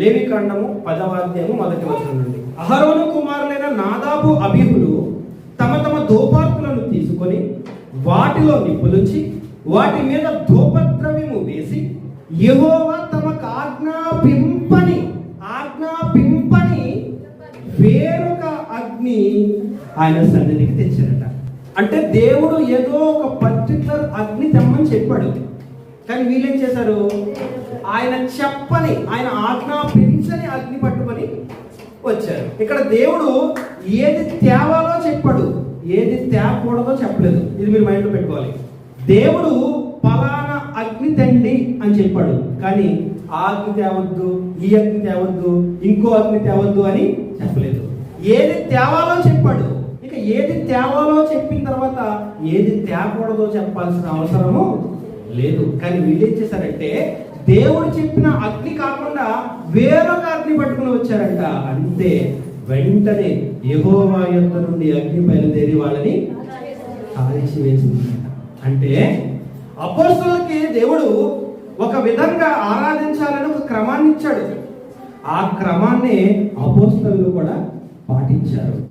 లేవికాండము 10వ అధ్యాయము 1వ వచనం నుండి. అహరోను కుమారులైన నాదాబు అబీహులు తమ తమ ధూపార్తులను తీసుకొని వాటిలో నిప్పులుంచి వాటి మీద ధూపద్రవ్యము వేసి యెహోవా తమకు ఆజ్ఞాపింపని వేరొక అగ్ని ఆయన సన్నిధికి తెచ్చారట. అంటే దేవుడు ఏదో ఒక పర్టికులర్ అగ్ని తెమ్మని చెప్పాడు, కానీ వీళ్ళేం చేశారు? ఆయన చెప్పని, ఆయన ఆజ్ఞాపించని అగ్ని పట్టుకొని వచ్చారు. ఇక్కడ దేవుడు ఏది తేవాలో చెప్పాడు, ఏది తేకూడదో చెప్పలేదు. ఇది మీరు మైండ్లో పెట్టుకోవాలి. దేవుడు పలానా అగ్ని తండి అని చెప్పాడు, కానీ ఆ అగ్ని తేవద్దు, ఈ అగ్ని తేవద్దు, ఇంకో అగ్ని తేవద్దు అని చెప్పలేదు. ఏది తేవాలో చెప్పాడు. ఇక ఏది తేవాలో చెప్పిన తర్వాత ఏది తేకూడదో చెప్పాల్సిన అవసరము లేదు. కానీ వీళ్ళు ఏం చేశారంటే దేవుడు చెప్పిన అగ్ని కాకుండా వేరొక అగ్ని పట్టుకుని వచ్చారంట. అంతే, వెంటనే యెహోవా యొద్ద నుండి అగ్ని బయలుదేరి వాళ్ళని కాల్చివేసింది. అంటే అపోస్తలులకి దేవుడు ఒక విధంగా ఆరాధించాలని ఒక క్రమాన్ని ఇచ్చాడు. ఆ క్రమాన్ని అపోస్తలులు కూడా పాటించారు.